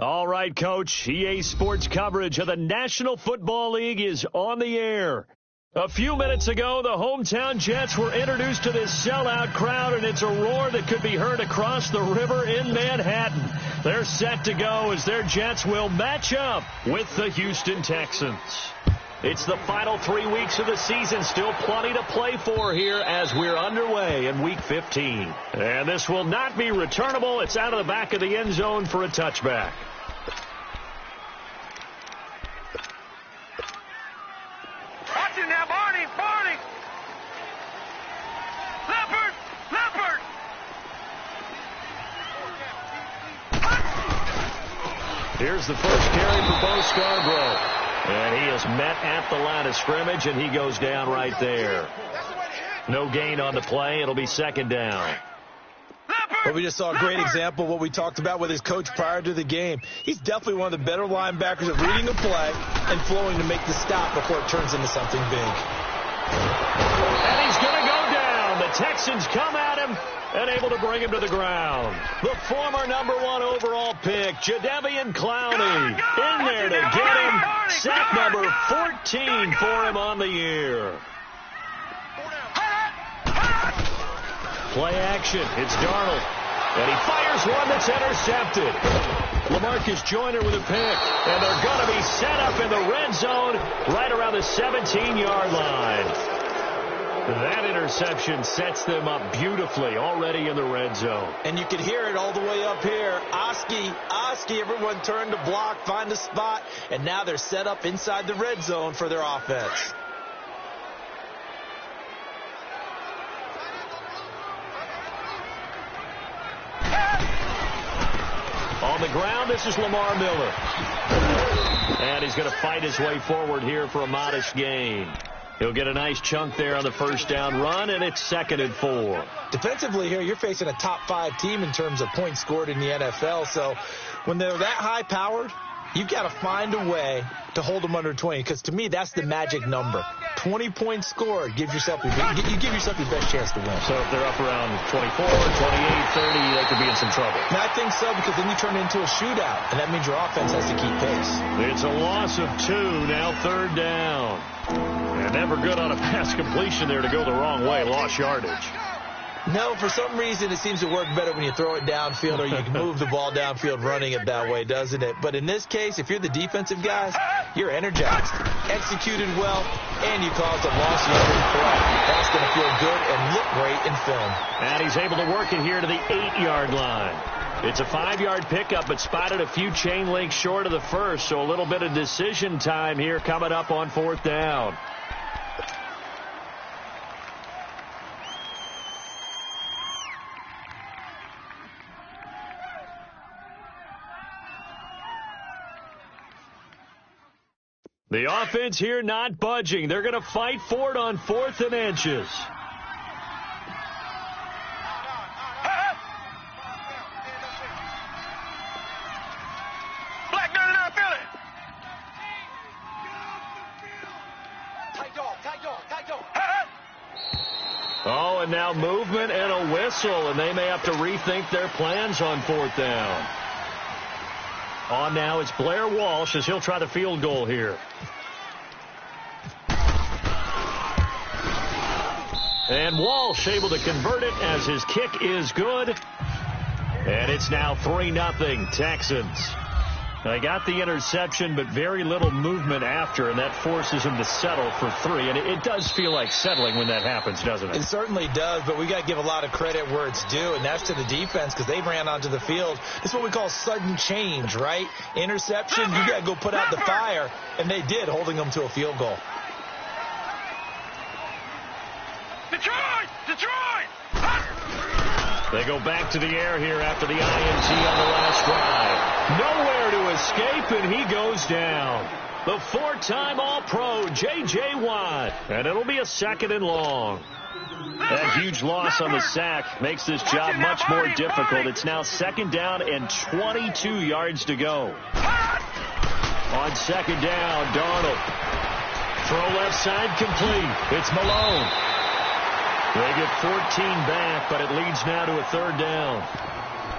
All right, Coach. EA Sports coverage of the National Football League is on the air. A few minutes ago, the hometown Jets were introduced to this sellout crowd, and it's a roar that could be heard across the river in Manhattan. They're set to go as their Jets will match up with the Houston Texans. It's the final 3 weeks of the season. Still plenty to play for here as we're underway in Week 15. And this will not be returnable. It's out of the back of the end zone for a touchback. Watch it now, Barney! Leopard! Here's the first carry for Bo Scarborough. And he is met at the line of scrimmage, and he goes down right there. No gain on the play. It'll be second down. Well, we just saw a great example of what we talked about with his coach prior to the game. He's definitely one of the better linebackers at reading a play and flowing to make the stop before it turns into something big. And he's going to go down. The Texans come at him and able to bring him to the ground. The former #1 overall pick, Jadeveon Clowney, in there to get him. Sack number 14 for him on the year. Play action. It's Darnold. And he fires one that's intercepted. LaMarcus Joyner with a pick. And they're going to be set up in the red zone right around the 17-yard line. That interception sets them up beautifully already in the red zone. And you can hear it all the way up here. Oski, everyone turned to block, find a spot, and now they're set up inside the red zone for their offense. On the ground, this is Lamar Miller. And he's going to fight his way forward here for a modest gain. He'll get a nice chunk there on the first down run, and it's 2nd and 4. Defensively here, you're facing a top 5 team in terms of points scored in the NFL. So when they're that high-powered, you've got to find a way to hold them under 20, because to me, that's the magic number. 20 points scored, you give yourself your best chance to win. So if they're up around 24, 28, 30, they could be in some trouble. And I think so, because then you turn it into a shootout, and that means your offense has to keep pace. It's a loss of 2, now 3rd down. And never good on a pass completion there to go the wrong way, lost yardage. No, for some reason it seems to work better when you throw it downfield or you can move the ball downfield running it that way, doesn't it? But in this case, if you're the defensive guys, you're energized, executed well, and you caused a loss yardage play. That's going to feel good and look great in film. And he's able to work it here to the 8-yard line. It's a 5-yard pickup, but spotted a few chain links short of the first, so a little bit of decision time here coming up on 4th down. The offense here not budging. They're going to fight for it on 4th and inches. Black dirty down Philly. Tight dog. Oh, and now movement and a whistle, and they may have to rethink their plans on 4th down. On now, it's Blair Walsh as he'll try the field goal here. And Walsh able to convert it as his kick is good. And it's now 3-0 Texans. They got the interception, but very little movement after, and that forces him to settle for 3. And it does feel like settling when that happens, doesn't it? It certainly does, but we got to give a lot of credit where it's due, and that's to the defense, because they ran onto the field. It's what we call sudden change, right? Interception, you got to go put out the fire, and they did, holding them to a field goal. Detroit! They go back to the air here after the INT on the last drive. Nowhere to escape, and he goes down. The 4-time All-Pro, J.J. Watt. And it'll be a 2nd and long. That huge loss on the sack makes this job much more difficult. It's now 2nd down and 22 yards to go. On 2nd down, Darnold. Throw left side complete. It's Malone. They get 14 back, but it leads now to a 3rd down.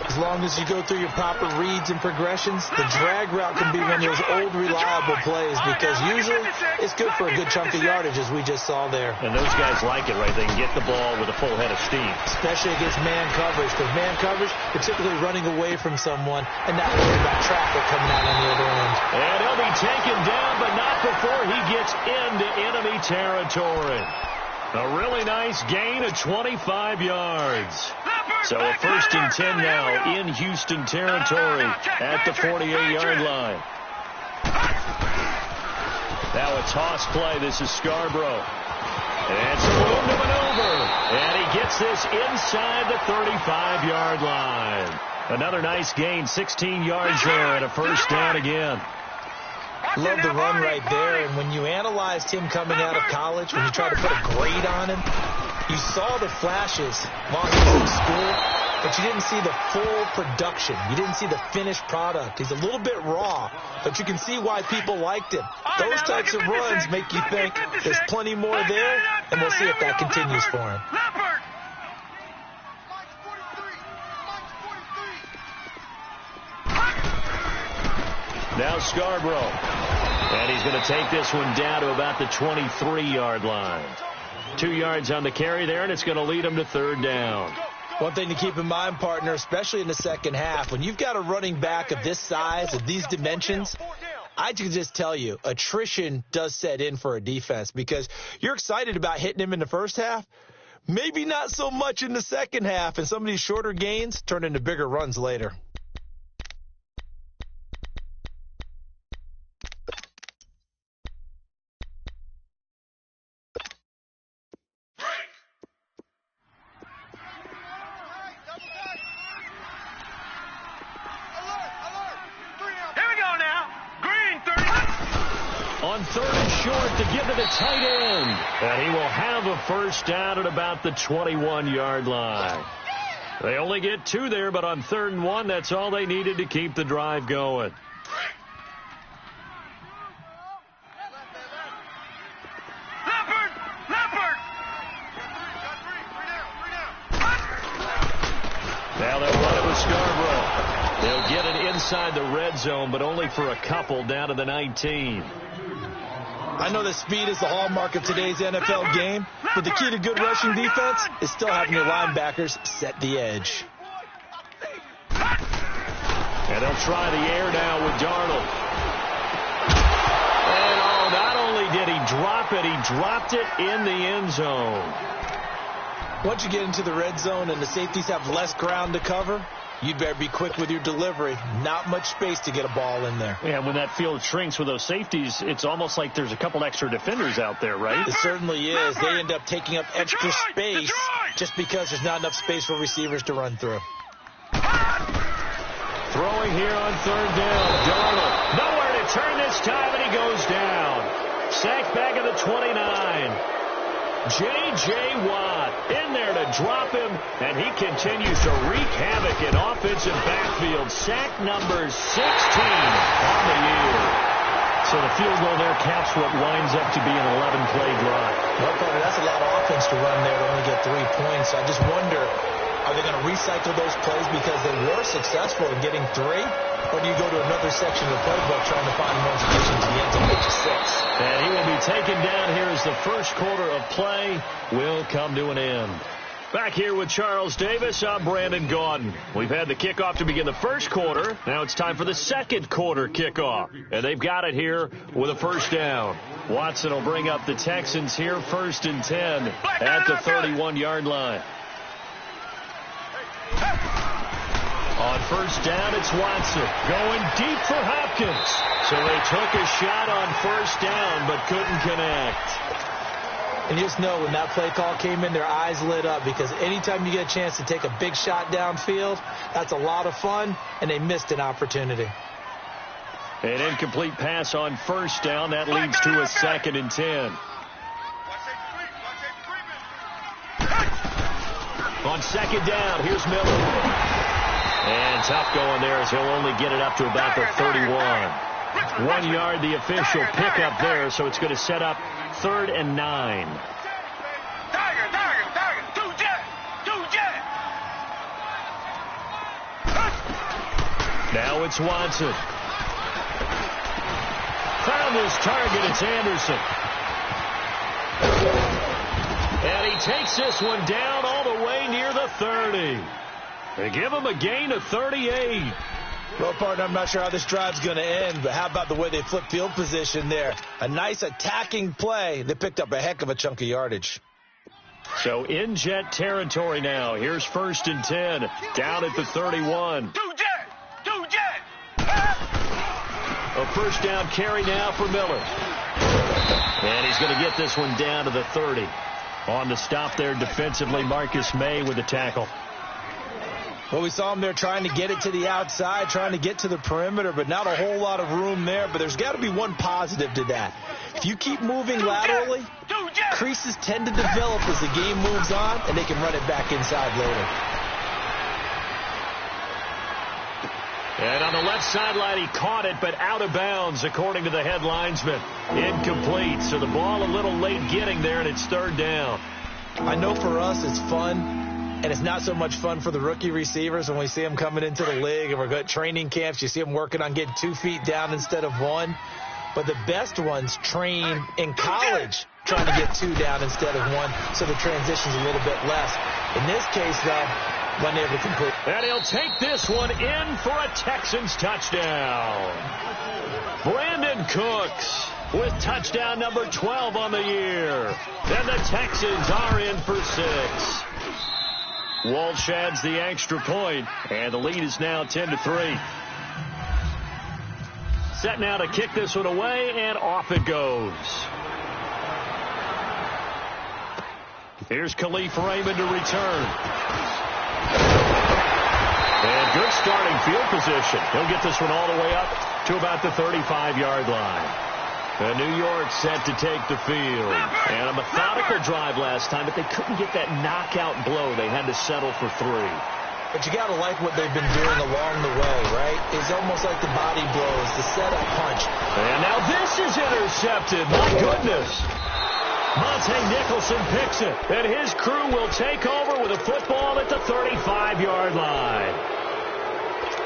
As long as you go through your proper reads and progressions, the drag route can be one of those old reliable plays because usually it's good for a good chunk of yardage, as we just saw there. And those guys like it, right? They can get the ball with a full head of steam. Especially against man coverage, because man coverage, you're typically running away from someone and not worrying about traffic coming out on the other end. And he'll be taken down, but not before he gets into enemy territory. A really nice gain of 25 yards. So a 1st and 10 now in Houston territory at the 48-yard line. Now a toss play. This is Scarborough. And it's room to maneuver. And he gets this inside the 35-yard line. Another nice gain, 16 yards there, and a 1st down again. Love the run right there, and when you analyzed him coming out of college, when you tried to put a grade on him, you saw the flashes while he was in school, but you didn't see the full production. You didn't see the finished product. He's a little bit raw, but you can see why people liked him. Those types of runs make you think there's plenty more there, and we'll see if that continues for him. Now Scarborough. And he's going to take this one down to about the 23-yard line. 2 yards on the carry there, and it's going to lead him to 3rd down. One thing to keep in mind, partner, especially in the second half, when you've got a running back of this size, of these dimensions, I can just tell you, attrition does set in for a defense because you're excited about hitting him in the first half. Maybe not so much in the second half, and some of these shorter gains turn into bigger runs later. On 3rd and short to give to the tight end. And he will have a 1st down at about the 21-yard line. They only get 2 there, but on 3rd and 1, that's all they needed to keep the drive going. Now they'll run it with Scarborough. They'll get it inside the red zone, but only for a couple down to the 19. I know that speed is the hallmark of today's NFL game, but the key to good rushing defense is still having your linebackers set the edge. And they'll try the air now with Darnold. And not only did he drop it, he dropped it in the end zone. Once you get into the red zone and the safeties have less ground to cover, you'd better be quick with your delivery. Not much space to get a ball in there. Yeah, when that field shrinks with those safeties, it's almost like there's a couple extra defenders out there, right? It certainly is. They end up taking up extra space just because there's not enough space for receivers to run through. Throwing here on 3rd down. Darnold nowhere to turn this time, and he goes down. Sacked back at the 29. J.J. Watt in there to drop him, and he continues to wreak havoc in offensive backfield. Sack number 16 on the year. So the field goal there caps what winds up to be an 11-play drive. Well, partner, that's a lot of offense to run there to only get 3 points. I just wonder, are they going to recycle those plays because they were successful in getting 3? Or do you go to another section of the playbook trying to find more information to the end to make 6? And he will be taken down here as the first quarter of play will come to an end. Back here with Charles Davis, I'm Brandon Gaudin. We've had the kickoff to begin the first quarter. Now it's time for the second quarter kickoff. And they've got it here with a 1st down. Watson will bring up the Texans here, 1st and 10 at the 31-yard line. On 1st down, it's Watson going deep for Hopkins. So they took a shot on 1st down, but couldn't connect. And you just know when that play call came in, their eyes lit up because anytime you get a chance to take a big shot downfield, that's a lot of fun, and they missed an opportunity. An incomplete pass on 1st down. That leads to a 2nd and 10. On 2nd down, here's Miller. And tough going there as he'll only get it up to about the 31. 1 yard, the official pickup there, so it's going to set up 3rd and 9. Now it's Watson. Found his target. It's Anderson. And he takes this one down all the way near the 30. They give him a gain of 38. Well, partner, I'm not sure how this drive's going to end, but how about the way they flip field position there? A nice attacking play. They picked up a heck of a chunk of yardage. So in Jet territory now. Here's 1st and 10. Down at the 31. Two jet. A first down carry now for Miller. And he's going to get this one down to the 30. On the stop there defensively, Marcus May with the tackle. Well, we saw him there trying to get it to the outside, trying to get to the perimeter, but not a whole lot of room there. But there's got to be one positive to that. If you keep moving laterally, creases tend to develop as the game moves on, and they can run it back inside later. And on the left sideline, he caught it, but out of bounds, according to the head linesman. Incomplete. So the ball a little late getting there, and it's 3rd down. I know for us it's fun, and it's not so much fun for the rookie receivers when we see them coming into the league and we're going to training camps. You see them working on getting 2 feet down instead of 1. But the best ones train in college trying to get 2 down instead of 1, so the transition's a little bit less. In this case, though, wasn't able to complete. And he'll take this one in for a Texans touchdown. Brandon Cooks with touchdown number 12 on the year. And the Texans are in for 6. Walsh adds the extra point, and the lead is now 10-3. Set now to kick this one away, and off it goes. Here's Khalif Raymond to return. And good starting field position. He'll get this one all the way up to about the 35-yard line. New York set to take the field. And a methodical drive last time, but they couldn't get that knockout blow. They had to settle for 3. But you got to like what they've been doing along the way, right? It's almost like the body blows, the setup punch. And now this is intercepted. My goodness. Monte Nicholson picks it. And his crew will take over with a football at the 35-yard line.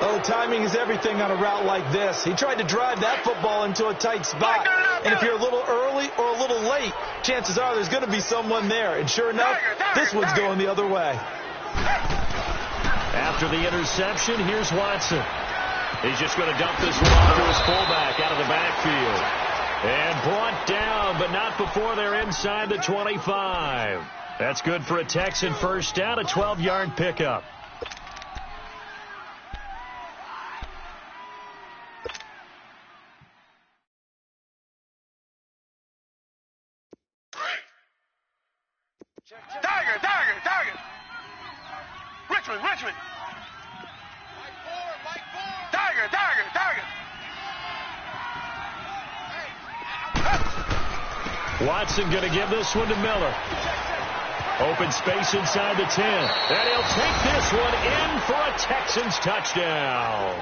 Oh, timing is everything on a route like this. He tried to drive that football into a tight spot. And if you're a little early or a little late, chances are there's going to be someone there. And sure enough, this one's going the other way. After the interception, here's Watson. He's just going to dump this one off to his fullback out of the backfield. And brought down, but not before they're inside the 25. That's good for a Texan first down, a 12-yard pickup. Tiger. Richmond. Tiger. Watson going to give this one to Miller. Open space inside the 10. And he'll take this one in for a Texans touchdown.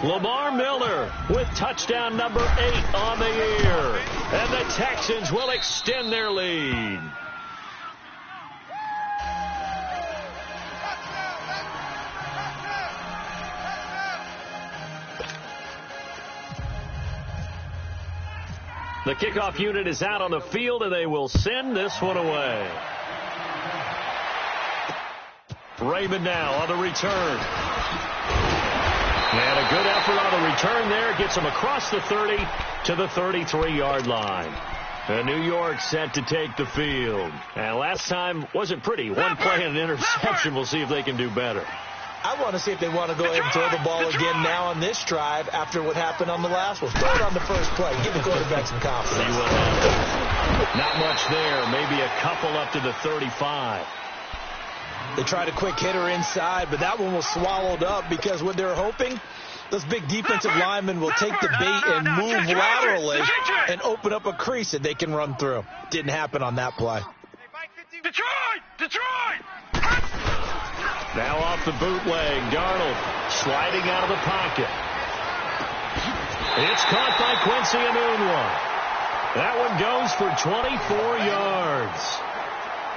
Lamar Miller with touchdown number 8 on the year. And the Texans will extend their lead. The kickoff unit is out on the field, and they will send this one away. Raymond now on the return. And a good effort on the return there. Gets him across the 30 to the 33-yard line. And New York set to take the field. And last time wasn't pretty. One play and an interception. We'll see if they can do better. I want to see if they want to go ahead and throw the ball again now on this drive after what happened on the last one. Throw it on the first play. Give the quarterback some confidence. See what happens. Not much there. Maybe a couple up to the 35. They tried a quick hitter inside, but that one was swallowed up because what they're hoping, those big defensive linemen will take the bait and move laterally and open up a crease that they can run through. Didn't happen on that play. Detroit! Now off the bootleg, Darnold sliding out of the pocket. It's caught by Quincy Enunwa. That one goes for 24 yards.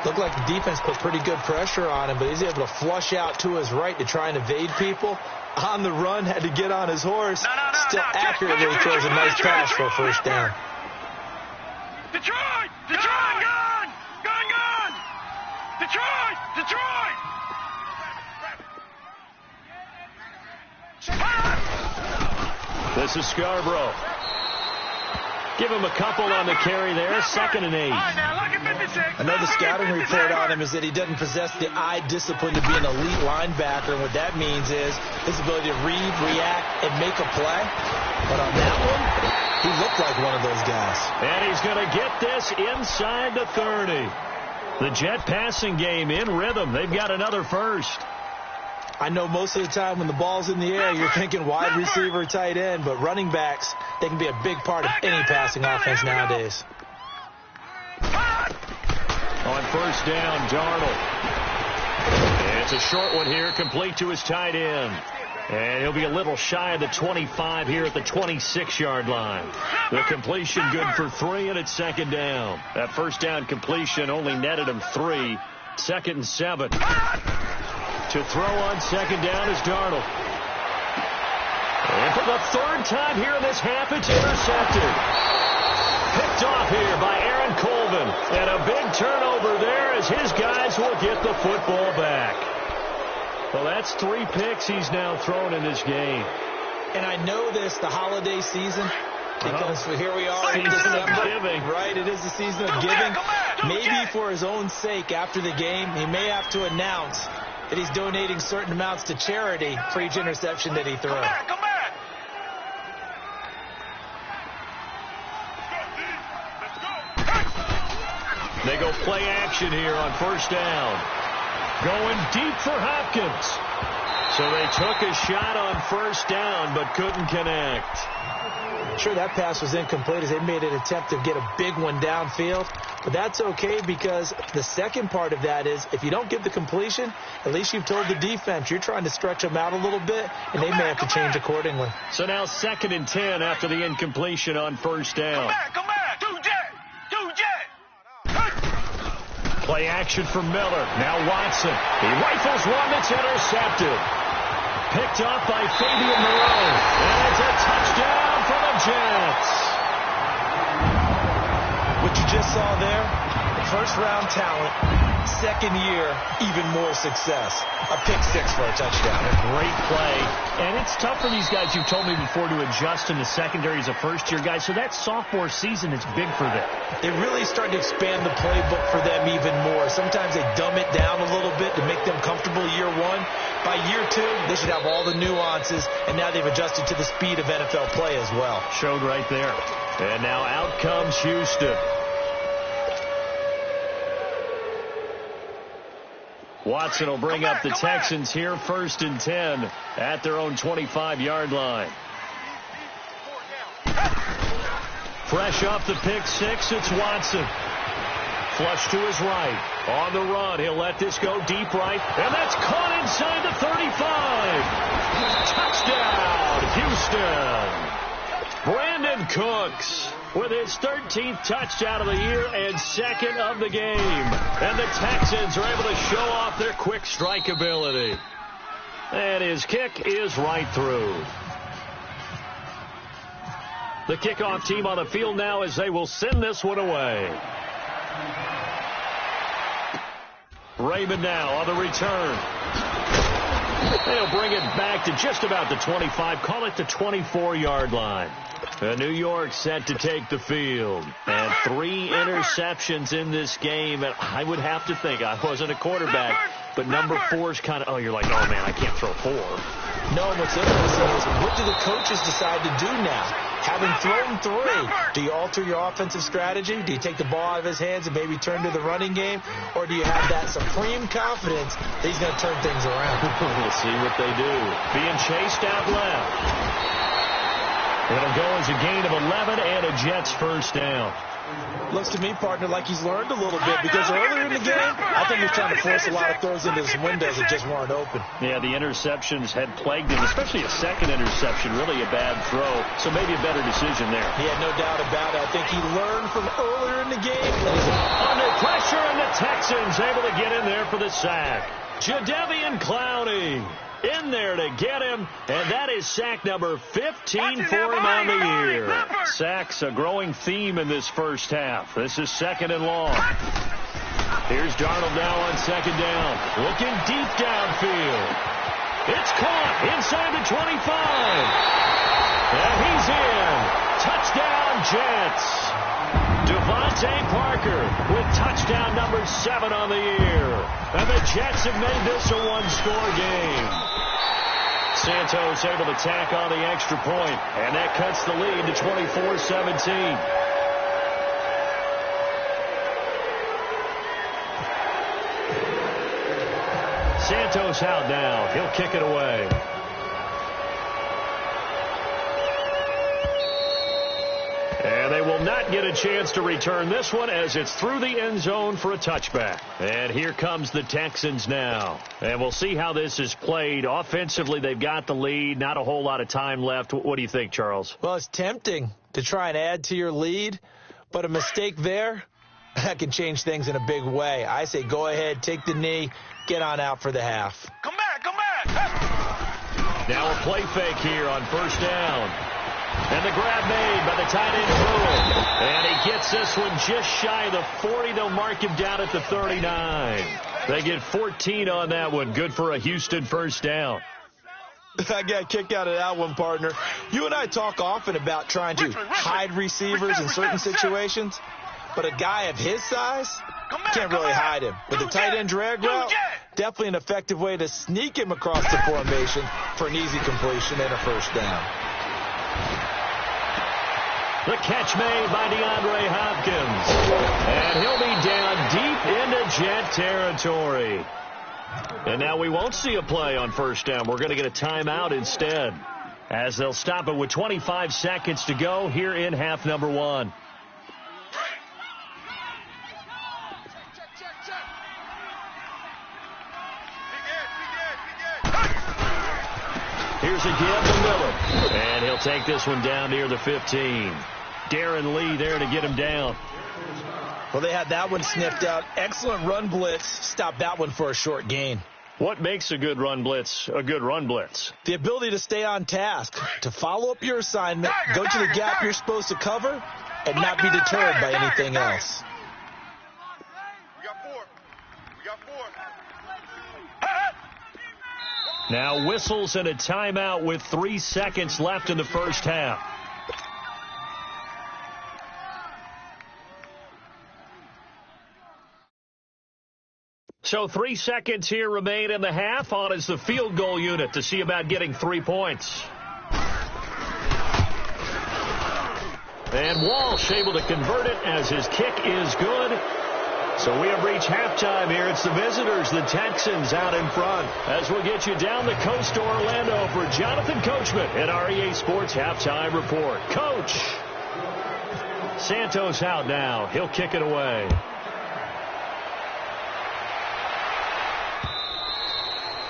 Looked like the defense put pretty good pressure on him, but he's able to flush out to his right to try and evade people. On the run, had to get on his horse. Still accurately throws a nice pass for a first down. Detroit! Detroit! Gun! Gun! Gun! Detroit! Detroit! This is Scarborough. Give him a couple on the carry there. 2nd and 8. Another scouting report on him is that he doesn't possess the eye discipline to be an elite linebacker. And what that means is his ability to read, react, and make a play. But on that one, he looked like one of those guys. And he's going to get this inside the 30. The Jet passing game in rhythm. They've got another first. I know most of the time when the ball's in the air, you're thinking wide receiver, tight end, but running backs, they can be a big part of any passing offense nowadays. On first down, Darnold. It's a short one here, complete to his tight end. And he'll be a little shy of the 25 here at the 26-yard line. The completion good for 3, and it's 2nd down. That first down completion only netted him 3. 2nd and 7. To throw on 2nd down is Darnold. And for the 3rd time here in this half, it's intercepted. Picked off here by Aaron Colvin. And a big turnover there as his guys will get the football back. Well, that's 3 picks he's now thrown in this game. And I know this, the holiday season, because here we are in December. Giving. Right, it is the season of giving. Maybe for his own sake after the game, he may have to announce that he's donating certain amounts to charity for each interception that he throws. Come back. They go play action here on first down. Going deep for Hopkins. So they took a shot on first down but couldn't connect. Sure, that pass was incomplete as they made an attempt to get a big one downfield. But that's okay because the second part of that is if you don't get the completion, at least you've told the defense you're trying to stretch them out a little bit, and they may have to change accordingly. So now 2nd and 10 after the incompletion on first down. Come back. Two jet. Play action for Miller. Now Watson. He rifles one that's intercepted. Picked up by Fabian Moreau. And it's a touchdown for the Jets. What you just saw there, first-round talent, second year, even more success. A pick 6 for a touchdown. A great play. And it's tough for these guys, you've told me before, to adjust in the secondary as a first-year guy. So that sophomore season is big for them. They really start to expand the playbook for them even more. Sometimes they dumb it down a little bit to make them comfortable year 1. By year 2, they should have all the nuances, and now they've adjusted to the speed of NFL play as well. Showed right there. And now out comes Houston. Watson will bring up the Texans here 1st and 10 at their own 25-yard line. Fresh off the pick 6, it's Watson. Flush to his right. On the run, he'll let this go deep right. And that's caught inside the 35. Touchdown, Houston. Brandon Cooks with his 13th touchdown of the year and 2nd of the game. And the Texans are able to show off their quick strike ability. And his kick is right through. The kickoff team on the field now as they will send this one away. Raymond now on the return. They'll bring it back to just about the 25. Call it the 24-yard line. New York set to take the field. And 3 interceptions in this game. And I would have to think, I wasn't a quarterback, but number 4 is kind of, oh, you're like, oh, man, I can't throw 4. No, what's interesting is what do the coaches decide to do now? Having thrown 3, do you alter your offensive strategy? Do you take the ball out of his hands and maybe turn to the running game? Or do you have that supreme confidence that he's going to turn things around? We'll see what they do. Being chased out left. It'll go as a gain of 11 and a Jets first down. Looks to me, partner, like he's learned a little bit because earlier in the game, I think he was trying to force a lot of throws into his windows that just weren't open. Yeah, the interceptions had plagued him, especially a second interception, really a bad throw. So maybe a better decision there. He had no doubt about it. I think he learned from earlier in the game. Under pressure, and the Texans able to get in there for the sack. Jadeveon Clowney in there to get him, and that is sack number 15 for him on the year. Sacks a growing theme in this first half. This is second and long. Here's Darnold now on second down, looking deep downfield. It's caught inside the 25. And he's in. Touchdown, Jets. Devontae Parker with touchdown number 7 on the year. And the Jets have made this a one-score game. Santos able to tack on the extra point, and that cuts the lead to 24-17. Santos out now. He'll kick it away. And they will not get a chance to return this one as it's through the end zone for a touchback. And here comes the Texans now. And we'll see how this is played. Offensively, they've got the lead. Not a whole lot of time left. What do you think, Charles? Well, it's tempting to try and add to your lead, but a mistake there, that can change things in a big way. I say go ahead, take the knee, get on out for the half. Come back, come back. Now a play fake here on first down. And the grab made by the tight end Brewer. And he gets this one just shy of the 40. They'll mark him down at the 39. They get 14 on that one. Good for a Houston first down. I got a kick out of that one, partner. You and I talk often about trying to hide receivers in certain situations. But a guy of his size, can't really hide him. With the tight end drag route, definitely an effective way to sneak him across the formation for an easy completion and a first down. The catch made by DeAndre Hopkins. And he'll be down deep into Jet territory. And now we won't see a play on first down. We're going to get a timeout instead, as they'll stop it with 25 seconds to go here in half number 1. Here's a give to Miller. And he'll take this one down near the 15. Darren Lee there to get him down. Well, they had that one sniffed out. Excellent run blitz. Stopped that one for a short gain. What makes a good run blitz a good run blitz? The ability to stay on task, to follow up your assignment, go to the gap you're supposed to cover, and not be deterred by anything else. We got four. Now whistles and a timeout with 3 seconds left in the first half. So 3 seconds here remain in the half. On is the field goal unit to see about getting 3 points. And Walsh able to convert it as his kick is good. So we have reached halftime here. It's the visitors, the Texans, out in front. As we'll get you down the coast to Orlando for Jonathan Coachman at our EA Sports Halftime Report. Coach! Santos out now. He'll kick it away.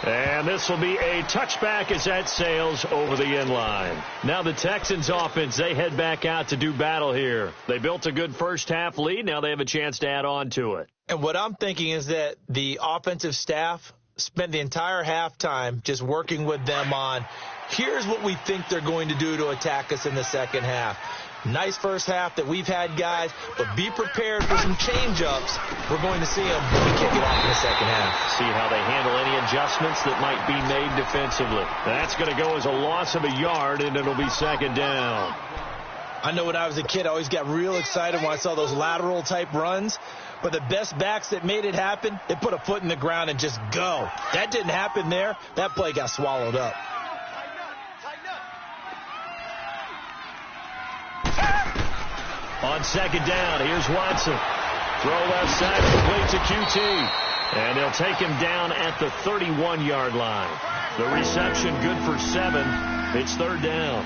And this will be a touchback as that sails over the end line. Now the Texans offense, they head back out to do battle here. They built a good first half lead. Now they have a chance to add on to it. And what I'm thinking is that the offensive staff spent the entire halftime just working with them on, here's what we think they're going to do to attack us in the second half. Nice first half that we've had, guys, but be prepared for some change-ups. We're going to see them kick it off in the second half. See how they handle any adjustments that might be made defensively. That's going to go as a loss of a yard, and it'll be second down. I know when I was a kid, I always got real excited when I saw those lateral-type runs. But the best backs that made it happen, they put a foot in the ground and just go. That didn't happen there. That play got swallowed up. On second down, here's Watson. Throw left side, complete to QT. And they'll take him down at the 31-yard line. The reception good for 7. It's third down.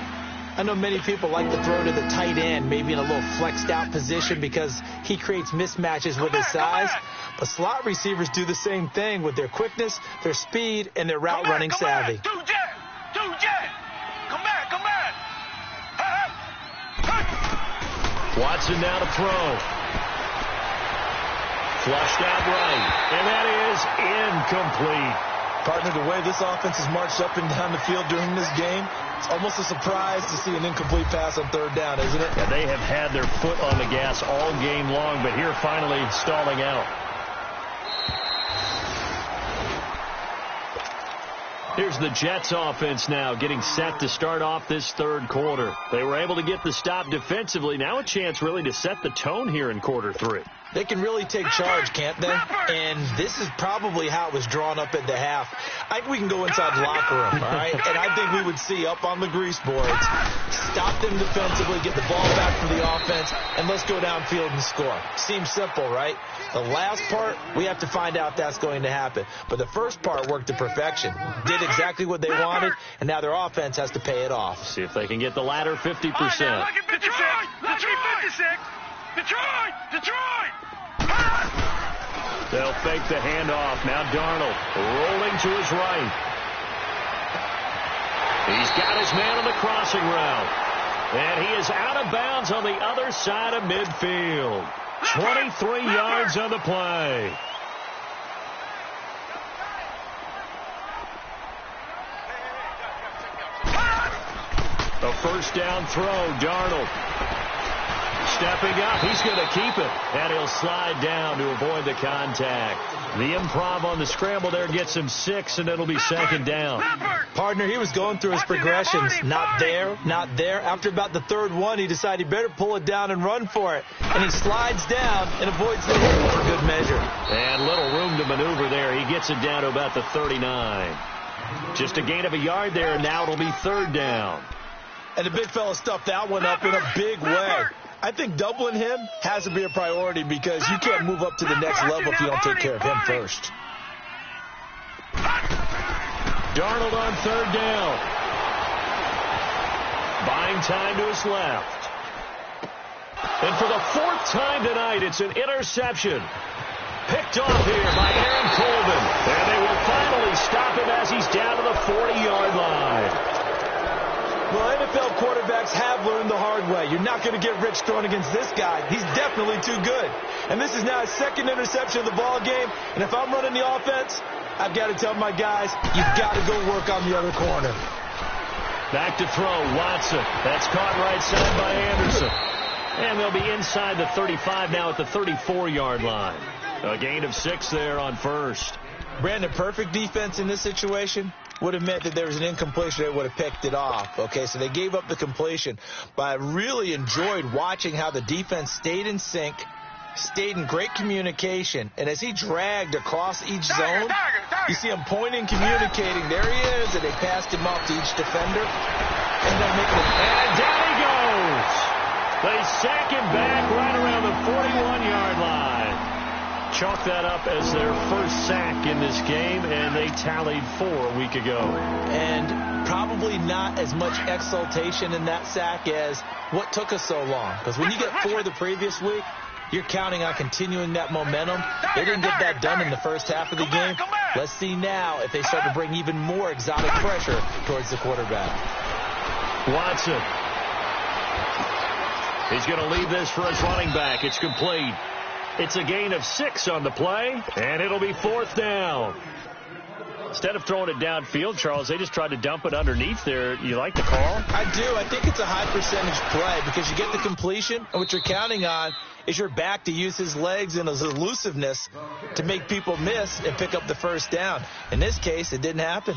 I know many people like to throw to the tight end, maybe in a little flexed out position because he creates mismatches with his size. But slot receivers do the same thing with their quickness, their speed, and their route running savvy. Two jet. Come back. Watson now to throw. Flushed out right, and that is incomplete. Partner, the way this offense has marched up and down the field during this game, it's almost a surprise to see an incomplete pass on third down, isn't it? Yeah, they have had their foot on the gas all game long, but here finally stalling out. Here's the Jets offense now getting set to start off this third quarter. They were able to get the stop defensively. Now a chance really to set the tone here in quarter three. They can really take charge, can't they? And this is probably how it was drawn up at the half. I think we can go inside the locker room, all right? And I think we would see up on the grease boards, stop them defensively, get the ball back from the offense, and let's go downfield and score. Seems simple, right? The last part, we have to find out if that's going to happen. But the first part worked to perfection. Did exactly what they wanted, and now their offense has to pay it off. See if they can get the latter 50%. Detroit! They'll fake the handoff. Now Darnold rolling to his right. He's got his man on the crossing route. And he is out of bounds on the other side of midfield. 23 yards on the play. A first down throw, Darnold. Stepping up, he's going to keep it, and he'll slide down to avoid the contact. The improv on the scramble there gets him 6, and it'll be second down. Partner, he was going through his progressions. Not there. After about the third one, he decided he better pull it down and run for it. And he slides down and avoids the hit for good measure. And little room to maneuver there. He gets it down to about the 39. Just a gain of a yard there, and now it'll be third down. And the big fella stuffed that one up in a big way. I think doubling him has to be a priority because you can't move up to the next level if you don't take care of him first. Darnold on third down. Buying time to his left. And for the fourth time tonight, it's an interception. Picked off here by Aaron Colvin. And they will finally stop him as he's down to the 40-yard line. Well, NFL quarterbacks have learned the hard way. You're not going to get rich throwing against this guy. He's definitely too good. And this is now his second interception of the ball game. And if I'm running the offense, I've got to tell my guys, you've got to go work on the other corner. Back to throw, Watson. That's caught right side by Anderson. And they'll be inside the 35 now at the 34-yard line. A gain of 6 there on first. Brandon, perfect defense in this situation would have meant that there was an incompletion. They would have picked it off. Okay, so they gave up the completion. But I really enjoyed watching how the defense stayed in sync, stayed in great communication. And as he dragged across each zone, you see him pointing, communicating. There he is, and they passed him off to each defender. And then making it. And down he goes. They sack him back right around the 41-yard line. Chalk that up as their first sack in this game, and they tallied 4 a week ago. And probably not as much exultation in that sack as what took us so long. Because when you get 4 the previous week, you're counting on continuing that momentum. They didn't get that done in the first half of the game. Let's see now if they start to bring even more exotic pressure towards the quarterback. Watson. He's going to leave this for his running back. It's complete. It's a gain of 6 on the play, and it'll be fourth down. Instead of throwing it downfield, Charles, they just tried to dump it underneath there. You like the call? I do. I think it's a high percentage play because you get the completion, and what you're counting on is your back to use his legs and his elusiveness to make people miss and pick up the first down. In this case, it didn't happen.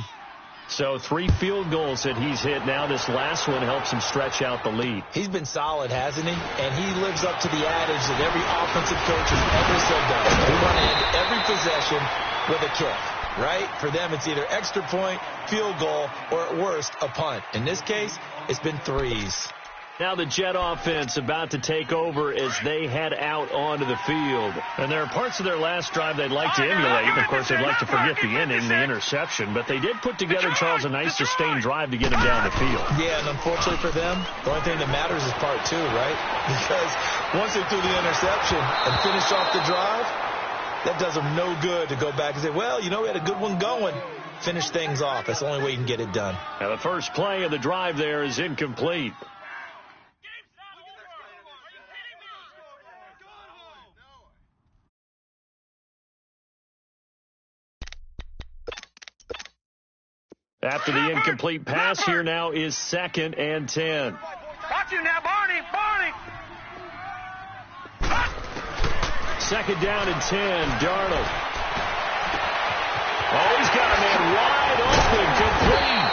So 3 field goals that he's hit now. This last one helps him stretch out the lead. He's been solid, hasn't he? And he lives up to the adage that every offensive coach has ever said does. We want to end every possession with a kick, right? For them, it's either extra point, field goal, or at worst, a punt. In this case, it's been 3s. Now the Jet offense about to take over as they head out onto the field. And there are parts of their last drive they'd like to emulate. Of course, they'd like to forget the inning, the interception. But they did put together, Charles, a nice sustained drive to get them down the field. Yeah, and unfortunately for them, the only thing that matters is part two, right? Because once they threw the interception and finished off the drive, that does them no good to go back and say, well, you know, we had a good one going. Finish things off. That's the only way you can get it done. Now the first play of the drive there is incomplete. After the incomplete pass, here now is 2nd and 10. Watch you now, Barney. Barney. 2nd down and 10, Darnold. Oh, he's got a man wide open, complete.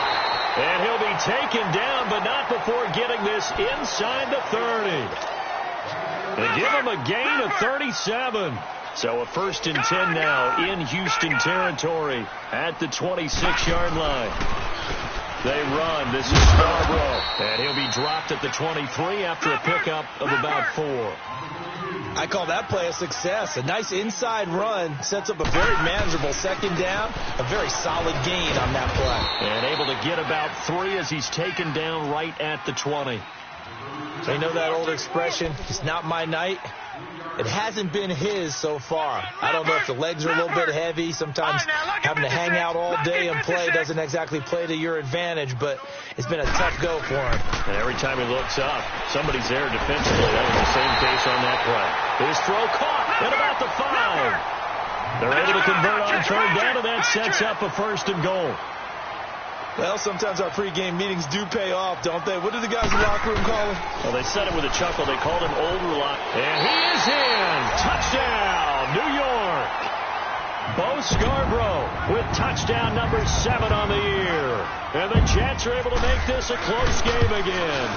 And he'll be taken down, but not before getting this inside the 30. They give him a gain of 37. So a 1st and 10 now in Houston territory at the 26-yard line. They run. This is Scarborough. And he'll be dropped at the 23 after a pickup of about 4. I call that play a success. A nice inside run sets up a very manageable 2nd down. A very solid gain on that play. And able to get about 3 as he's taken down right at the 20. So you know that old expression, it's not my night. It hasn't been his so far. I don't know if the legs are a little bit heavy. Sometimes having to hang out all day and play doesn't exactly play to your advantage, but it's been a tough go for him. And every time he looks up, somebody's there defensively. That was the same case on that play. His throw caught at about the 5. They're able to convert on 3rd down, and that sets up a 1st and goal. Well, sometimes our pregame meetings do pay off, don't they? What do the guys in the locker room call him? Well, they said it with a chuckle. They called him Old Rulot. And he is in. Touchdown, New York. Bo Scarborough with touchdown number 7 on the year. And the Jets are able to make this a close game again.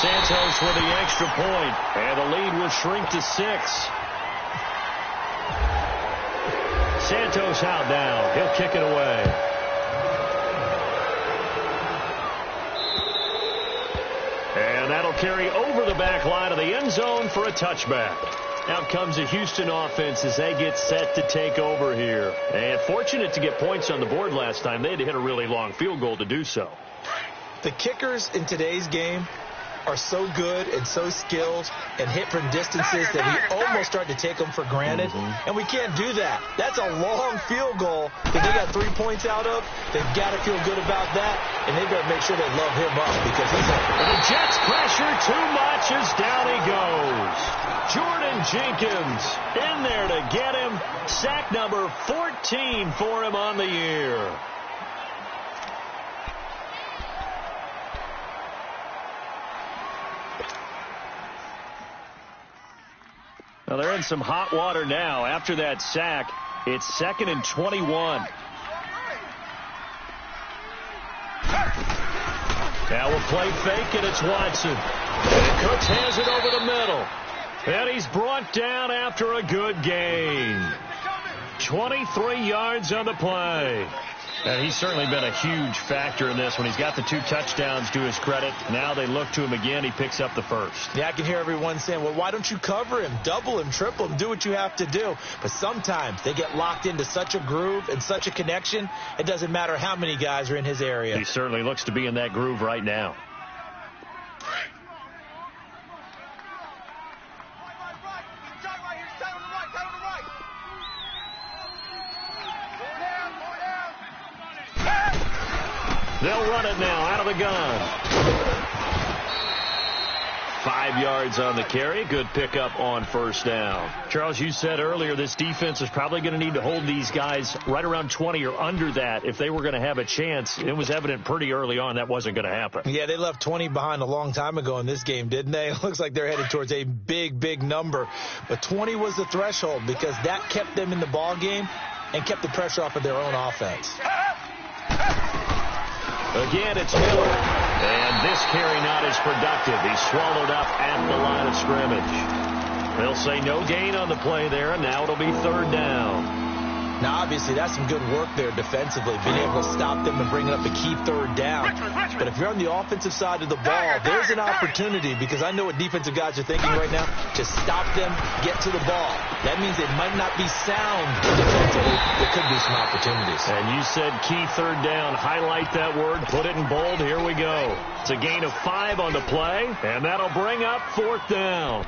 Santos for the extra point. And the lead will shrink to 6. Santos out now. He'll kick it away. And that'll carry over the back line of the end zone for a touchback. Out comes the Houston offense as they get set to take over here. And fortunate to get points on the board last time. They had to hit a really long field goal to do so. The kickers in today's game are so good and so skilled and hit from distances that we almost start to take them for granted. And we can't do that. That's a long field goal that they got 3 points out of. They've got to feel good about that, and they've got to make sure they love him up because he's a... The Jets pressure too much as down he goes. Jordan Jenkins in there to get him. Sack number 14 for him on the year. Now they're in some hot water now. After that sack, it's 2nd and 21. Now we'll play fake, and it's Watson. And Cooks has it over the middle. And he's brought down after a good gain. 23 yards on the play. And he's certainly been a huge factor in this when he's got the 2 touchdowns to his credit. Now they look to him again. He picks up the 1st. Yeah, I can hear everyone saying, well, why don't you cover him, double him, triple him, do what you have to do. But sometimes they get locked into such a groove and such a connection, it doesn't matter how many guys are in his area. He certainly looks to be in that groove right now. They'll run it now out of the gun. 5 yards on the carry. Good pickup on 1st down. Charles, you said earlier this defense is probably going to need to hold these guys right around 20 or under that if they were going to have a chance. It was evident pretty early on that wasn't going to happen. Yeah, they left 20 behind a long time ago in this game, didn't they? It looks like they're headed towards a big, big number. But 20 was the threshold because that kept them in the ball game and kept the pressure off of their own offense. Again, it's Miller. And this carry not as productive. He's swallowed up at the line of scrimmage. They'll say no gain on the play there, and now it'll be 3rd down. Now, obviously, that's some good work there defensively, being able to stop them and bringing up a key third down. But if you're on the offensive side of the ball, there's an opportunity, because I know what defensive guys are thinking right now, to stop them, get to the ball. That means it might not be sound defensively. There could be some opportunities. And you said key third down. Highlight that word. Put it in bold. Here we go. It's a gain of 5 on the play, and that'll bring up 4th down.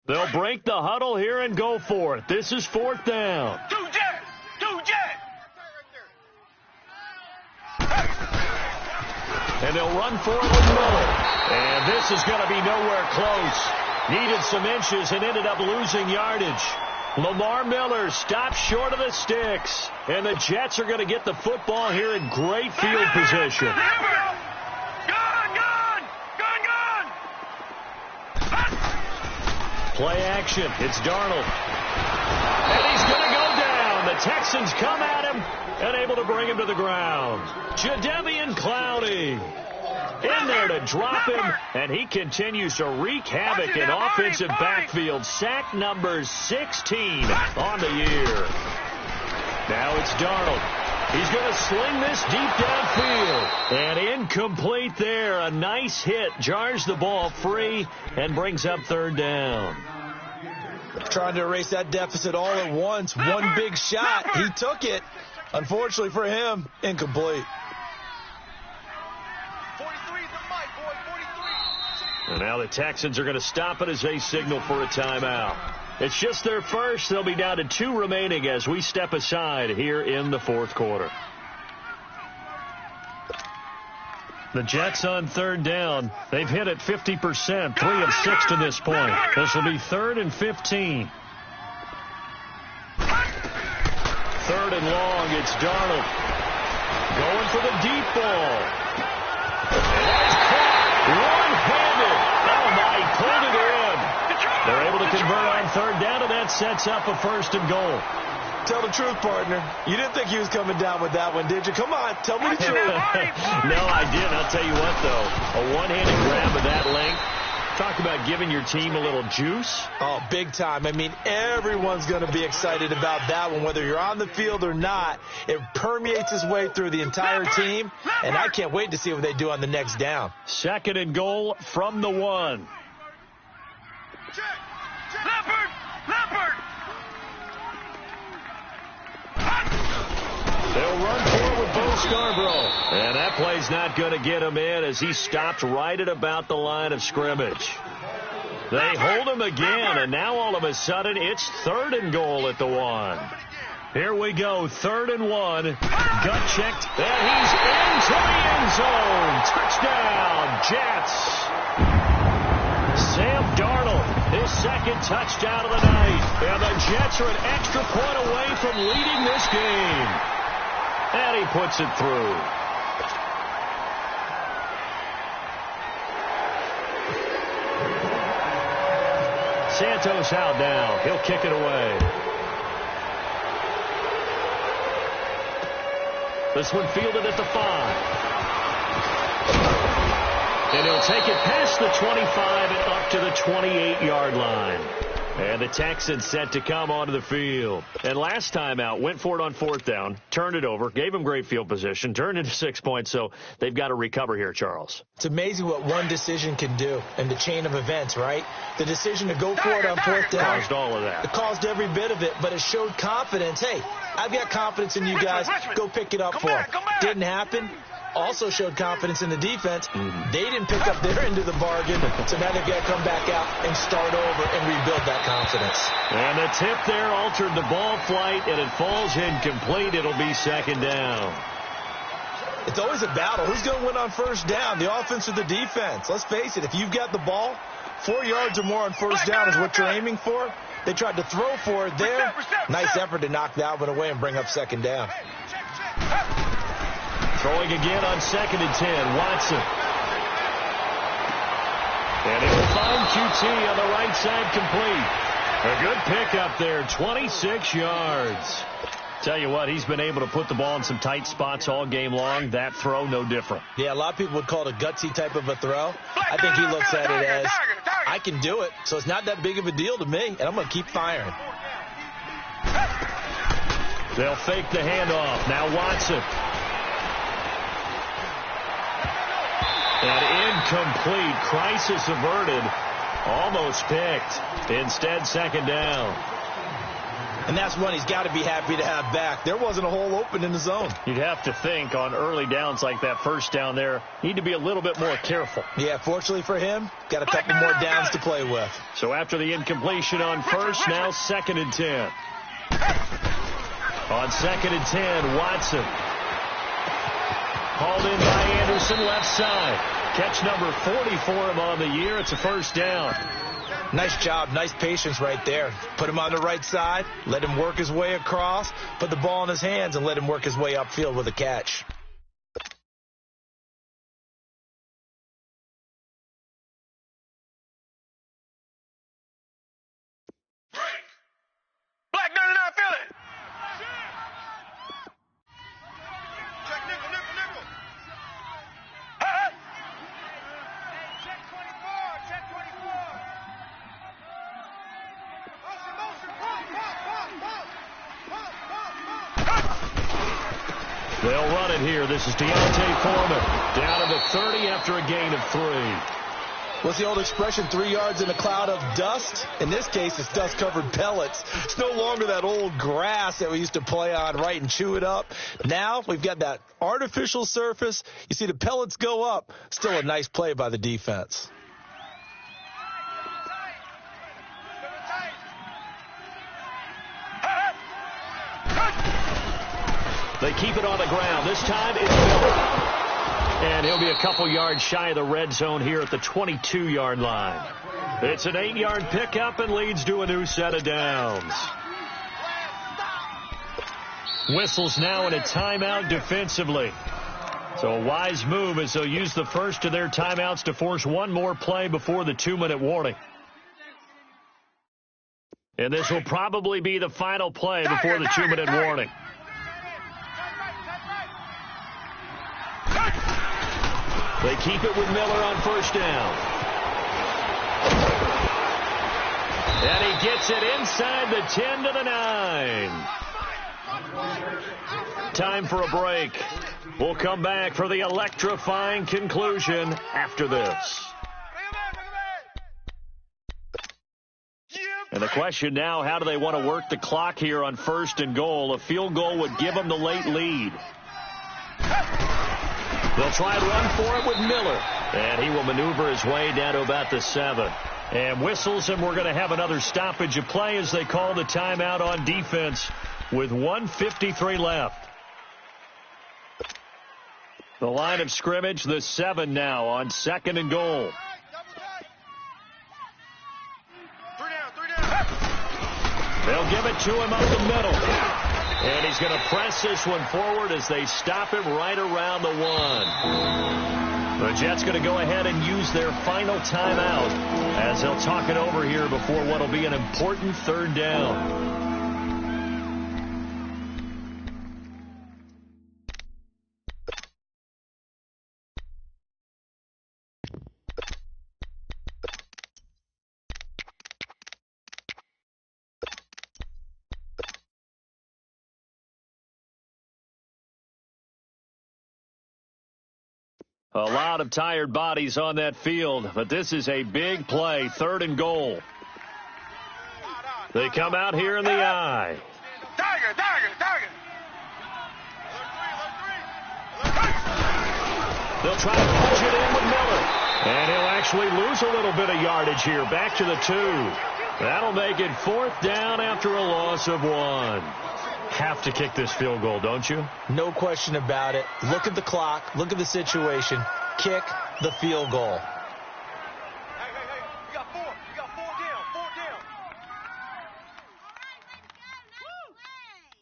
They'll break the huddle here and go for it. This is 4th down. Two jet! And they'll run for it with Miller. And this is going to be nowhere close. Needed some inches and ended up losing yardage. Lamar Miller stops short of the sticks. And the Jets are going to get the football here in great field position. Play action. It's Darnold. And he's going to go down. The Texans come at him and able to bring him to the ground. Jadeveon Clowney in there to drop him, and he continues to wreak havoc in offensive backfield. Sack number 16 on the year. Now it's Darnold. He's going to sling this deep downfield. And incomplete there. A nice hit. Jars the ball free and brings up 3rd down. Trying to erase that deficit all at once. One big shot. He took it. Unfortunately for him, incomplete. 43 is the mic, boy. 43. And now the Texans are going to stop it as they signal for a timeout. It's just their first. They'll be down to 2 remaining as we step aside here in the 4th quarter. The Jets on 3rd down. They've hit it 50%, 3 of 6 to this point. This will be 3rd and 15. 3rd and long. It's Darnold going for the deep ball. And that's caught one-handed. Oh, my, he pulled it in. They're able to convert on 3rd down, and that sets up a 1st and goal. Tell the truth, partner. You didn't think he was coming down with that one, did you? Come on, tell me the truth. No, I didn't. I'll tell you what, though. A one-handed grab of that length. Talk about giving your team a little juice. Oh, big time. I mean, everyone's going to be excited about that one, whether you're on the field or not. It permeates its way through the entire team, and I can't wait to see what they do on the next down. 2nd and goal from the 1. Leopard! They'll run for it with Bo Scarborough. And that play's not going to get him in as he stopped right at about the line of scrimmage. They hold him again, and now all of a sudden it's 3rd and goal at the 1. Here we go, 3rd and 1. Gut checked, and he's into the end zone. Touchdown, Jets. Sam Darnold, his 2nd touchdown of the night. And the Jets are an extra point away from leading this game. And he puts it through. Santos out now. He'll kick it away. This one fielded at the 5. And he'll take it past the 25 and up to the 28-yard line. And the Texans set to come onto the field. And last time out, went for it on fourth down, turned it over, gave them great field position, turned into 6 points, so they've got to recover here, Charles. It's amazing what one decision can do in the chain of events, right? The decision to go for it on fourth down. Caused all of that. It caused every bit of it, but it showed confidence. Hey, I've got confidence in you guys. Go pick it up for them. Didn't happen. Also showed confidence in the defense. They didn't pick up their end of the bargain, so now they've got to come back out and start over and rebuild that confidence. And the tip there altered the ball flight, and it falls incomplete. It'll be second down. It's always a battle. Who's going to win on first down, the offense or the defense? Let's face it, if you've got the ball, 4 yards or more on first down is what you're aiming for. They tried to throw for it there. Nice effort to knock that one away and bring up second down. Throwing again on 2nd and 10, Watson. And he'll find QT on the right side complete. A good pickup there, 26 yards. Tell you what, he's been able to put the ball in some tight spots all game long. That throw, no different. Yeah, a lot of people would call it a gutsy type of a throw. I think he looks at it as, I can do it, so it's not that big of a deal to me, and I'm going to keep firing. They'll fake the handoff. Now Watson. And incomplete. Crisis averted. Almost picked. Instead, second down. And that's one he's got to be happy to have back. There wasn't a hole open in the zone. You'd have to think on early downs like that first down there, need to be a little bit more careful. Yeah, fortunately for him, got a couple more downs to play with. So after the incompletion on first, now 2nd and 10. On 2nd and 10, Watson. Hauled in by Anderson, left side. Catch number 40 for him on the year. It's a first down. Nice job, nice patience right there. Put him on the right side, let him work his way across, put the ball in his hands, and let him work his way upfield with a catch. Black 99, feel it. Check nickel, nickel, nickel. Hey, hey. Check 24, check 24. Motion, motion, pump, pump, pump, pump. Pump, pump, pump. They'll run it here. This is Deontay Foreman. Down to the 30 after a gain of 3. What's the old expression, 3 yards in a cloud of dust? In this case, it's dust-covered pellets. It's no longer that old grass that we used to play on, right, and chew it up. Now we've got that artificial surface. You see the pellets go up. Still a nice play by the defense. They keep it on the ground. This time it's Miller. And he'll be a couple yards shy of the red zone here at the 22-yard line. It's an 8-yard pickup and leads to a new set of downs. Whistles now in a timeout defensively. So a wise move as they'll use the first of their timeouts to force one more play before the 2-minute warning. And this will probably be the final play before the 2-minute warning. They keep it with Miller on first down. And he gets it inside the 10 to the 9. Time for a break. We'll come back for the electrifying conclusion after this. And the question now, how do they want to work the clock here on 1st and goal? A field goal would give them the late lead. They'll try and run for it with Miller. And he will maneuver his way down to about the 7. And whistles, and we're going to have another stoppage of play as they call the timeout on defense with 1:53 left. The line of scrimmage, the 7 now on 2nd and goal. They'll give it to him up the middle. And he's going to press this one forward as they stop him right around the 1. The Jets going to go ahead and use their final timeout as they'll talk it over here before what will be an important 3rd down. A lot of tired bodies on that field, but this is a big play, 3rd and goal. They come out here in the eye. Tiger. They'll try to push it in with Miller. And he'll actually lose a little bit of yardage here. Back to the 2. That'll make it 4th down after a loss of 1. Have to kick this field goal, don't you? No question about it. Look at the clock. Look at the situation. Kick the field goal. Hey, you got 4. You got 4 down. 4 down.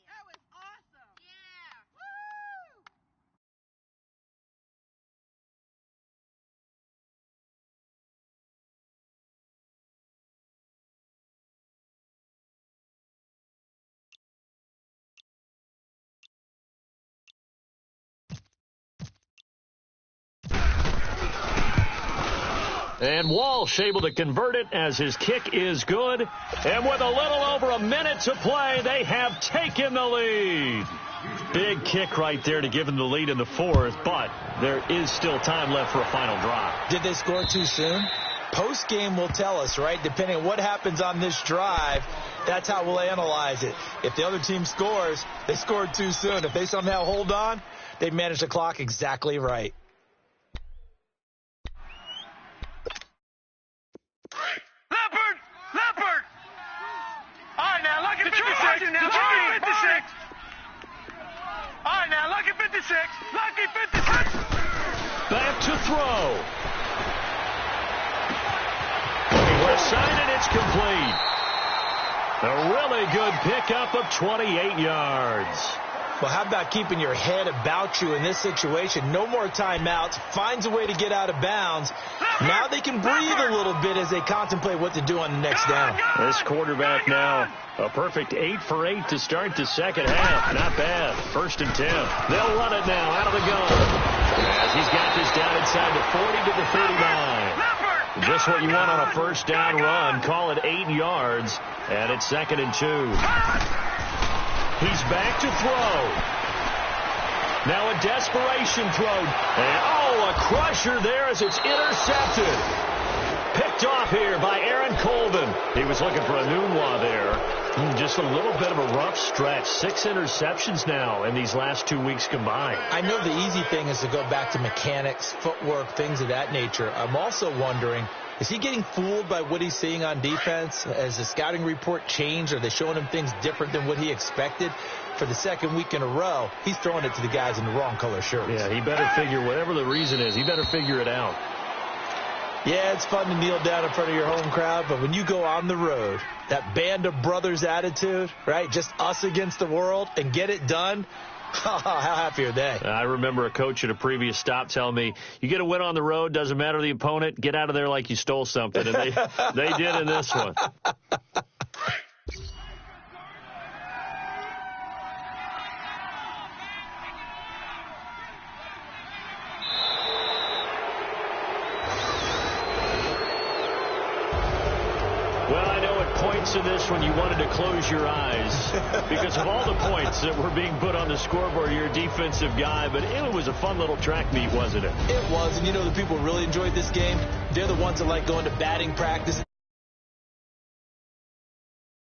That was awesome. Yeah. Woo! And Walsh able to convert it as his kick is good. And with a little over a minute to play, they have taken the lead. Big kick right there to give them the lead in the 4th, but there is still time left for a final drop. Did they score too soon? Post-game will tell us, right? Depending on what happens on this drive, that's how we'll analyze it. If the other team scores, they scored too soon. If they somehow hold on, they managed the clock exactly right. Leopard! All right, now, lucky 56. Lucky 56. All right, now, lucky 56. Lucky 56. Back to throw. We're signing, it's complete. A really good pickup of 28 yards. Well, how about keeping your head about you in this situation? No more timeouts. Finds a way to get out of bounds. Now they can breathe a little bit as they contemplate what to do on the next down. This quarterback now, a perfect 8 for 8 to start the second half. Not bad. 1st and 10. They'll run it now out of the gun. As he's got this down inside the 40 to the 39. Just what you want on a 1st down run. Call it 8 yards. And it's 2nd and 2. He's back to throw. Now a desperation throw. And, a crusher there as it's intercepted. Picked off here by Aaron Colvin. He was looking for a Nunwa there. Just a little bit of a rough stretch. 6 interceptions now in these last 2 weeks combined. I know the easy thing is to go back to mechanics, footwork, things of that nature. I'm also wondering, is he getting fooled by what he's seeing on defense? Has the scouting report changed? Are they showing him things different than what he expected? For the 2nd week in a row, he's throwing it to the guys in the wrong color shirts. Yeah, he better figure, whatever the reason is, he better figure it out. Yeah, it's fun to kneel down in front of your home crowd, but when you go on the road, that band of brothers attitude, right, just us against the world, and get it done, how happy are they? I remember a coach at a previous stop telling me, you get a win on the road, doesn't matter the opponent, get out of there like you stole something. And they did in this one. Well, I know at points in this one you wanted to close your eyes because of all the points that were being put on the scoreboard. You're a defensive guy, but it was a fun little track meet, wasn't it? It was, and you know the people who really enjoyed this game? They're the ones that like going to batting practice.